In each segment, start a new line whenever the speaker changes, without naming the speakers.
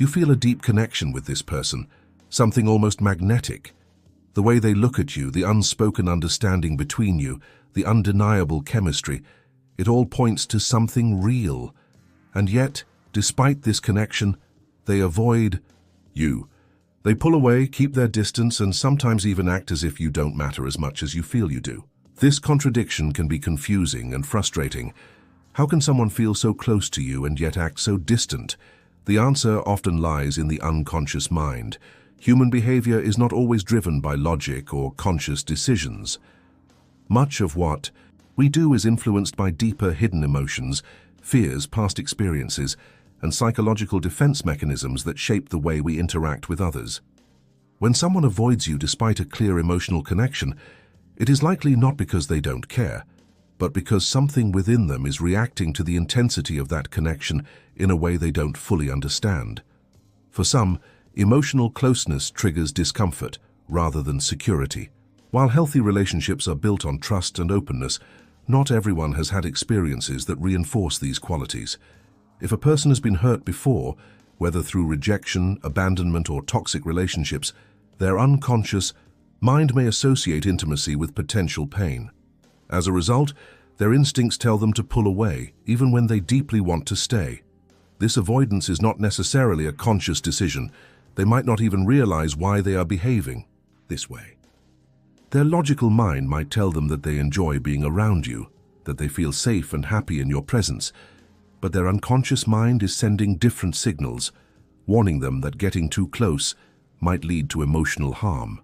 You feel a deep connection with this person, something almost magnetic. The way they look at you, the unspoken understanding between you, the undeniable chemistry, it all points to something real. And yet, despite this connection, they avoid you. They pull away, keep their distance, and sometimes even act as if you don't matter as much as you feel you do. This contradiction can be confusing and frustrating. How can someone feel so close to you and yet act so distant? The answer often lies in the unconscious mind. Human behavior is not always driven by logic or conscious decisions. Much of what we do is influenced by deeper hidden emotions, fears, past experiences, and psychological defense mechanisms that shape the way we interact with others. When someone avoids you despite a clear emotional connection, it is likely not because they don't care, but because something within them is reacting to the intensity of that connection in a way they don't fully understand. For some, emotional closeness triggers discomfort rather than security. While healthy relationships are built on trust and openness, not everyone has had experiences that reinforce these qualities. If a person has been hurt before, whether through rejection, abandonment, or toxic relationships, their unconscious mind may associate intimacy with potential pain. As a result, their instincts tell them to pull away, even when they deeply want to stay. This avoidance is not necessarily a conscious decision. They might not even realize why they are behaving this way. Their logical mind might tell them that they enjoy being around you, that they feel safe and happy in your presence, but their unconscious mind is sending different signals, warning them that getting too close might lead to emotional harm.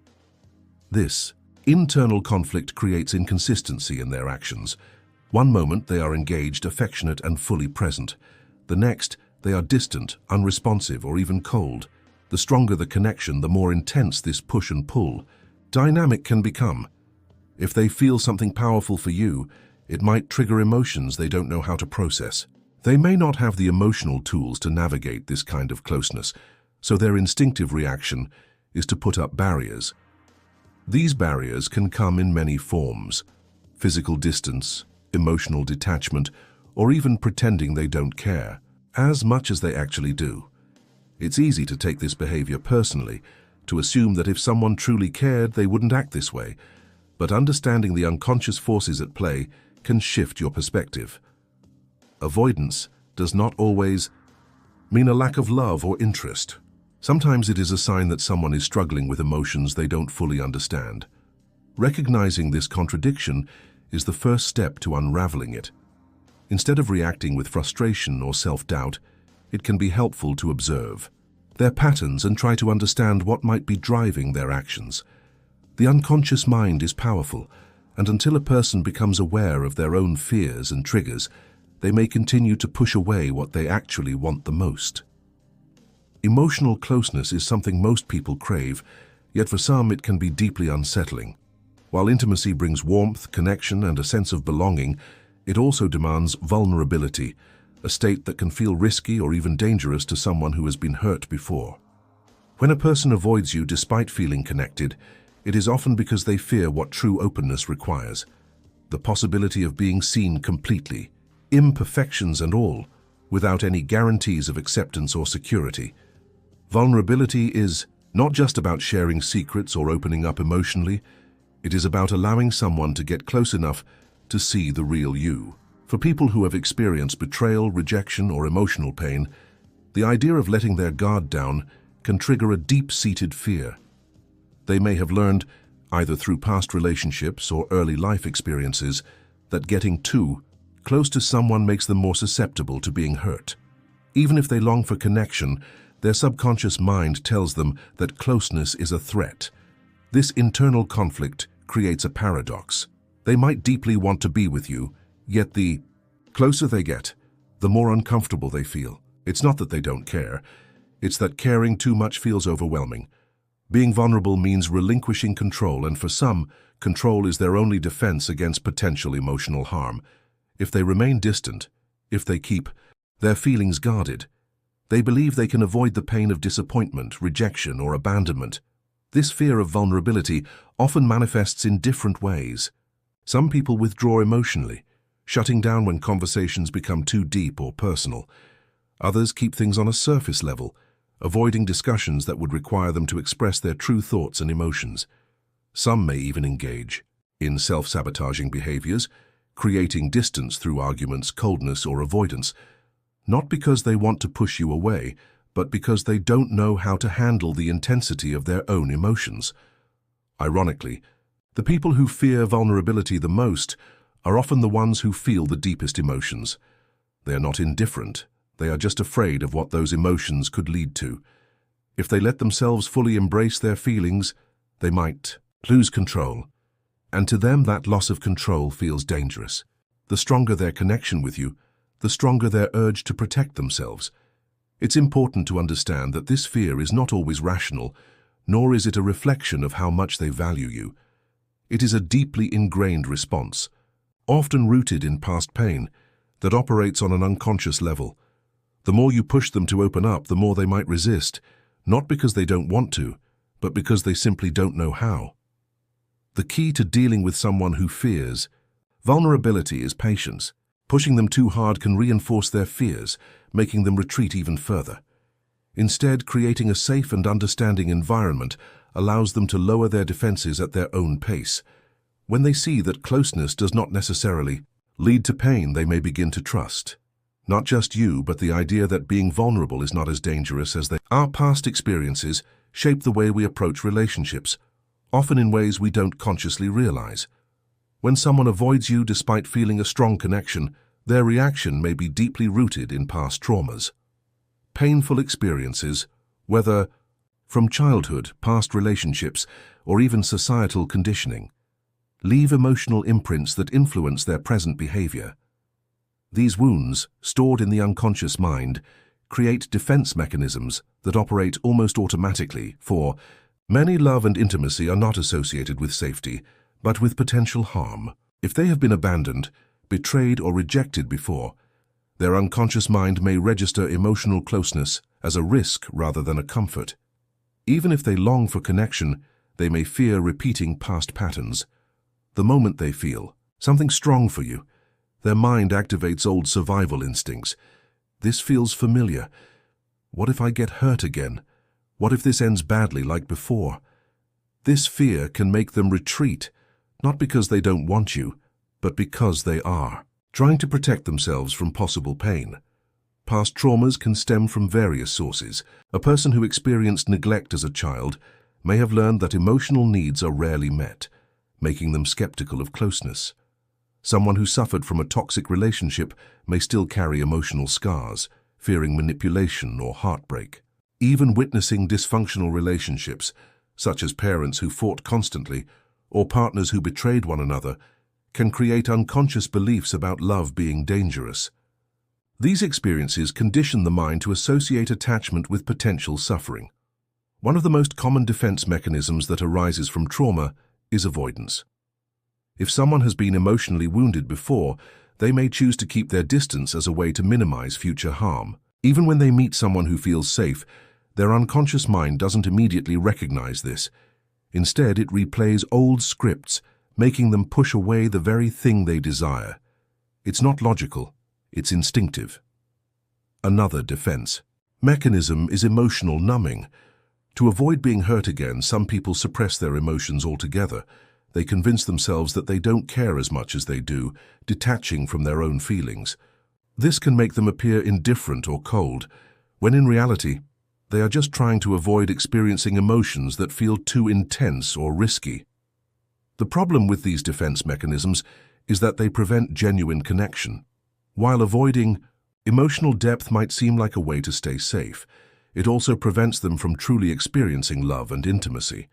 This internal conflict creates inconsistency in their actions. One moment they are engaged, affectionate, and fully present. The next, they are distant, unresponsive, or even cold. The stronger the connection, the more intense this push and pull dynamic can become. If they feel something powerful for you, it might trigger emotions they don't know how to process. They may not have the emotional tools to navigate this kind of closeness, so their instinctive reaction is to put up barriers. These barriers can come in many forms: physical distance, emotional detachment, or even pretending they don't care, as much as they actually do. It's easy to take this behavior personally, to assume that if someone truly cared, they wouldn't act this way, but understanding the unconscious forces at play can shift your perspective. Avoidance does not always mean a lack of love or interest. Sometimes it is a sign that someone is struggling with emotions they don't fully understand. Recognizing this contradiction is the first step to unraveling it. Instead of reacting with frustration or self-doubt, it can be helpful to observe their patterns and try to understand what might be driving their actions. The unconscious mind is powerful, and until a person becomes aware of their own fears and triggers, they may continue to push away what they actually want the most. Emotional closeness is something most people crave, yet for some it can be deeply unsettling. While intimacy brings warmth, connection, and a sense of belonging, it also demands vulnerability, a state that can feel risky or even dangerous to someone who has been hurt before. When a person avoids you despite feeling connected, it is often because they fear what true openness requires: the possibility of being seen completely, imperfections and all, without any guarantees of acceptance or security. Vulnerability is not just about sharing secrets or opening up emotionally. It is about allowing someone to get close enough to see the real you. For people who have experienced betrayal, rejection, or emotional pain, the idea of letting their guard down can trigger a deep-seated fear. They may have learned, either through past relationships or early life experiences, that getting too close to someone makes them more susceptible to being hurt. Even if they long for connection, their subconscious mind tells them that closeness is a threat. This internal conflict creates a paradox. They might deeply want to be with you, yet the closer they get, the more uncomfortable they feel. It's not that they don't care, it's that caring too much feels overwhelming. Being vulnerable means relinquishing control, and for some, control is their only defense against potential emotional harm. If they remain distant, if they keep their feelings guarded, they believe they can avoid the pain of disappointment, rejection, or abandonment. This fear of vulnerability often manifests in different ways. Some people withdraw emotionally, shutting down when conversations become too deep or personal. Others keep things on a surface level, avoiding discussions that would require them to express their true thoughts and emotions. Some may even engage in self-sabotaging behaviors, creating distance through arguments, coldness, or avoidance, not because they want to push you away, but because they don't know how to handle the intensity of their own emotions. Ironically, the people who fear vulnerability the most are often the ones who feel the deepest emotions. They are not indifferent, they are just afraid of what those emotions could lead to. If they let themselves fully embrace their feelings, they might lose control. And to them, that loss of control feels dangerous. The stronger their connection with you, the stronger their urge to protect themselves. It's important to understand that this fear is not always rational, nor is it a reflection of how much they value you. It is a deeply ingrained response, often rooted in past pain, that operates on an unconscious level. The more you push them to open up, the more they might resist, not because they don't want to, but because they simply don't know how. The key to dealing with someone who fears vulnerability is patience. Pushing them too hard can reinforce their fears, making them retreat even further. Instead, creating a safe and understanding environment allows them to lower their defenses at their own pace. When they see that closeness does not necessarily lead to pain, they may begin to trust not just you, but the idea that being vulnerable is not as dangerous as they. Our past experiences shape the way we approach relationships, often in ways we don't consciously realize. When someone avoids you despite feeling a strong connection, their reaction may be deeply rooted in past traumas. Painful experiences, whether from childhood, past relationships, or even societal conditioning, leave emotional imprints that influence their present behavior. These wounds, stored in the unconscious mind, create defense mechanisms that operate almost automatically. For many, love and intimacy are not associated with safety, but with potential harm. If they have been abandoned, betrayed, or rejected before, their unconscious mind may register emotional closeness as a risk rather than a comfort. Even if they long for connection, they may fear repeating past patterns. The moment they feel something strong for you, their mind activates old survival instincts. This feels familiar. What if I get hurt again? What if this ends badly like before? This fear can make them retreat, not because they don't want you, but because they are trying to protect themselves from possible pain. Past traumas can stem from various sources. A person who experienced neglect as a child may have learned that emotional needs are rarely met, making them skeptical of closeness. Someone who suffered from a toxic relationship may still carry emotional scars, fearing manipulation or heartbreak. Even witnessing dysfunctional relationships, such as parents who fought constantly or partners who betrayed one another, can create unconscious beliefs about love being dangerous. These experiences condition the mind to associate attachment with potential suffering. One of the most common defense mechanisms that arises from trauma is avoidance. If someone has been emotionally wounded before, they may choose to keep their distance as a way to minimize future harm. Even when they meet someone who feels safe, their unconscious mind doesn't immediately recognize this. Instead, it replays old scripts, making them push away the very thing they desire. It's not logical, it's instinctive. Another defense mechanism is emotional numbing. To avoid being hurt again, some people suppress their emotions altogether. They convince themselves that they don't care as much as they do, detaching from their own feelings. This can make them appear indifferent or cold, when in reality, they are just trying to avoid experiencing emotions that feel too intense or risky. The problem with these defense mechanisms is that they prevent genuine connection. While avoiding emotional depth might seem like a way to stay safe, it also prevents them from truly experiencing love and intimacy.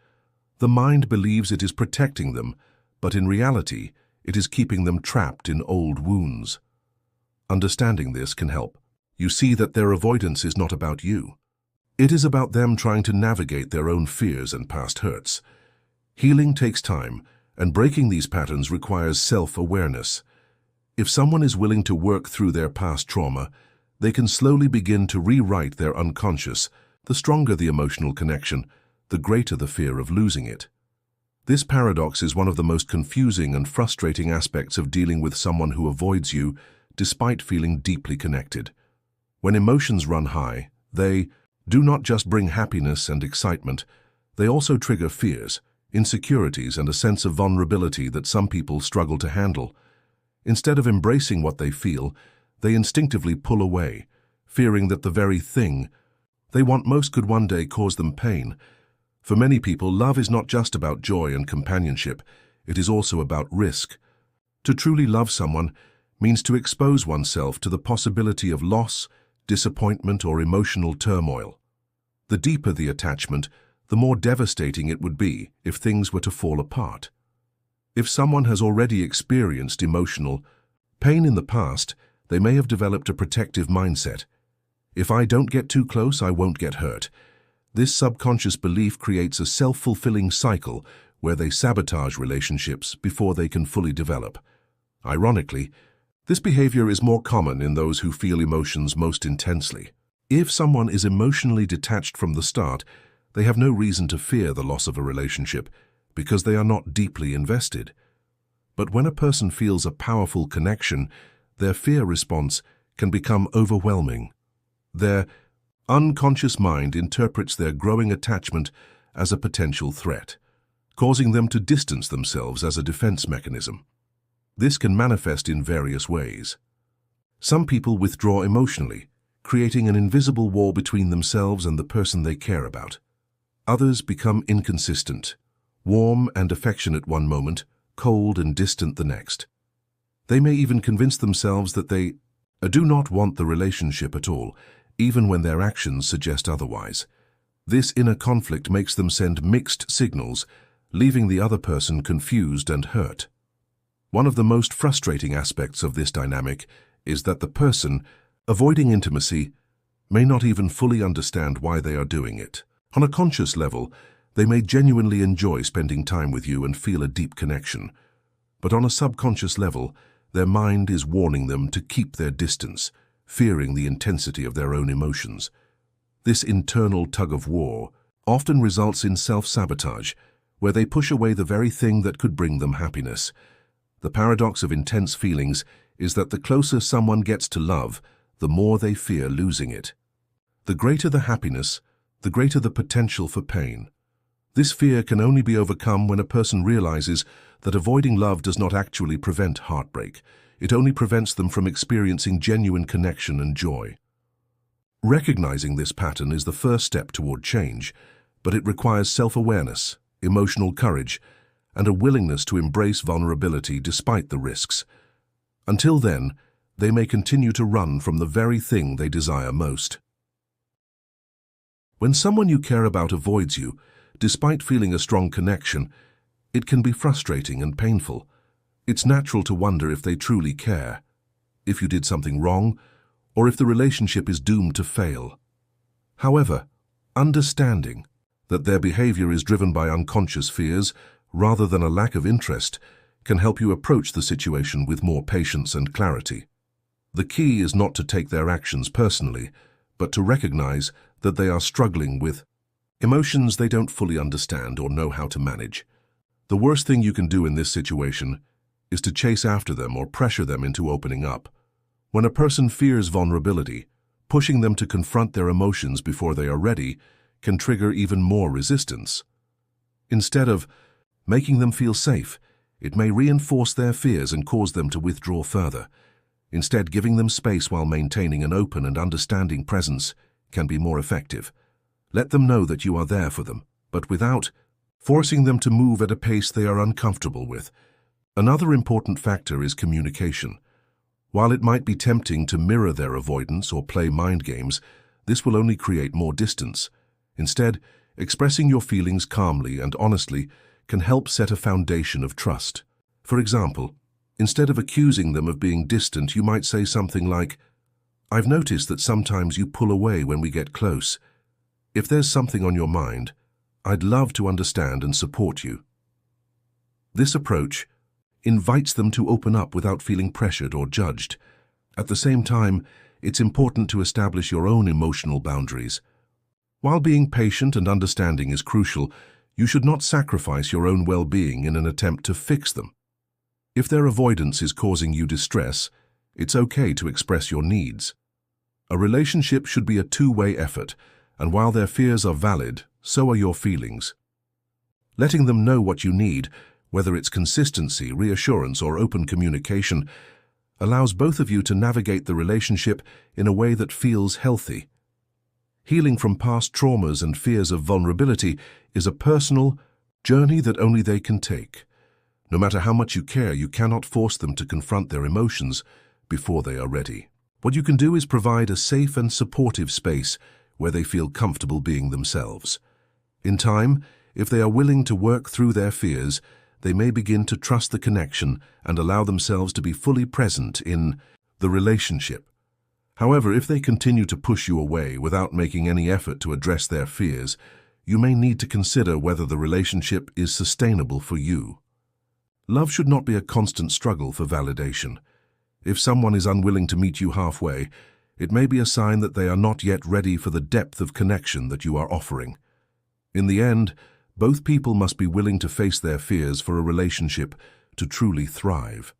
The mind believes it is protecting them, but in reality, it is keeping them trapped in old wounds. Understanding this can help you see that their avoidance is not about you. It is about them trying to navigate their own fears and past hurts. Healing takes time, and breaking these patterns requires self-awareness. If someone is willing to work through their past trauma, they can slowly begin to rewrite their unconscious. The stronger the emotional connection, the greater the fear of losing it. This paradox is one of the most confusing and frustrating aspects of dealing with someone who avoids you despite feeling deeply connected. When emotions run high, they do not just bring happiness and excitement, they also trigger fears, insecurities, and a sense of vulnerability that some people struggle to handle. Instead of embracing what they feel, they instinctively pull away, fearing that the very thing they want most could one day cause them pain. For many people, love is not just about joy and companionship, it is also about risk. To truly love someone means to expose oneself to the possibility of loss, disappointment, or emotional turmoil. The deeper the attachment, the more devastating it would be if things were to fall apart. If someone has already experienced emotional pain in the past, they may have developed a protective mindset. If I don't get too close, I won't get hurt. This subconscious belief creates a self-fulfilling cycle where they sabotage relationships before they can fully develop. Ironically, this behavior is more common in those who feel emotions most intensely. If someone is emotionally detached from the start, they have no reason to fear the loss of a relationship because they are not deeply invested. But when a person feels a powerful connection, their fear response can become overwhelming. Their unconscious mind interprets their growing attachment as a potential threat, causing them to distance themselves as a defense mechanism. This can manifest in various ways. Some people withdraw emotionally, creating an invisible wall between themselves and the person they care about. Others become inconsistent, warm and affectionate one moment, cold and distant the next. They may even convince themselves that they do not want the relationship at all, even when their actions suggest otherwise. This inner conflict makes them send mixed signals, leaving the other person confused and hurt. One of the most frustrating aspects of this dynamic is that the person avoiding intimacy may not even fully understand why they are doing it. On a conscious level, they may genuinely enjoy spending time with you and feel a deep connection. But on a subconscious level, their mind is warning them to keep their distance, fearing the intensity of their own emotions. This internal tug-of-war often results in self-sabotage, where they push away the very thing that could bring them happiness. The paradox of intense feelings is that the closer someone gets to love, the more they fear losing it. The greater the happiness, the greater the potential for pain. This fear can only be overcome when a person realizes that avoiding love does not actually prevent heartbreak. It only prevents them from experiencing genuine connection and joy. Recognizing this pattern is the first step toward change, but it requires self-awareness, emotional courage, and a willingness to embrace vulnerability despite the risks. Until then, they may continue to run from the very thing they desire most. When someone you care about avoids you, despite feeling a strong connection, it can be frustrating and painful. It's natural to wonder if they truly care, if you did something wrong, or if the relationship is doomed to fail. However, understanding that their behavior is driven by unconscious fears rather than a lack of interest can help you approach the situation with more patience and clarity. The key is not to take their actions personally, but to recognize that they are struggling with emotions they don't fully understand or know how to manage. The worst thing you can do in this situation is to chase after them or pressure them into opening up. When a person fears vulnerability, pushing them to confront their emotions before they are ready can trigger even more resistance. Instead of making them feel safe, it may reinforce their fears and cause them to withdraw further. Instead, giving them space while maintaining an open and understanding presence can be more effective. Let them know that you are there for them, but without forcing them to move at a pace they are uncomfortable with. Another important factor is communication. While it might be tempting to mirror their avoidance or play mind games, this will only create more distance. Instead, expressing your feelings calmly and honestly can help set a foundation of trust. For example, instead of accusing them of being distant, you might say something like, "I've noticed that sometimes you pull away when we get close. If there's something on your mind, I'd love to understand and support you." This approach invites them to open up without feeling pressured or judged. At the same time, it's important to establish your own emotional boundaries. While being patient and understanding is crucial, you should not sacrifice your own well-being in an attempt to fix them. If their avoidance is causing you distress, it's okay to express your needs. A relationship should be a two-way effort, And while their fears are valid, so are your feelings. Letting them know what you need, whether it's consistency, reassurance, or open communication, allows both of you to navigate the relationship in a way that feels healthy. Healing from past traumas and fears of vulnerability is a personal journey that only they can take. No matter how much you care, you cannot force them to confront their emotions before they are ready. What you can do is provide a safe and supportive space where they feel comfortable being themselves. In time, if they are willing to work through their fears, they may begin to trust the connection and allow themselves to be fully present in the relationship. However, if they continue to push you away without making any effort to address their fears, you may need to consider whether the relationship is sustainable for you. Love should not be a constant struggle for validation. If someone is unwilling to meet you halfway, it may be a sign that they are not yet ready for the depth of connection that you are offering. In the end, both people must be willing to face their fears for a relationship to truly thrive.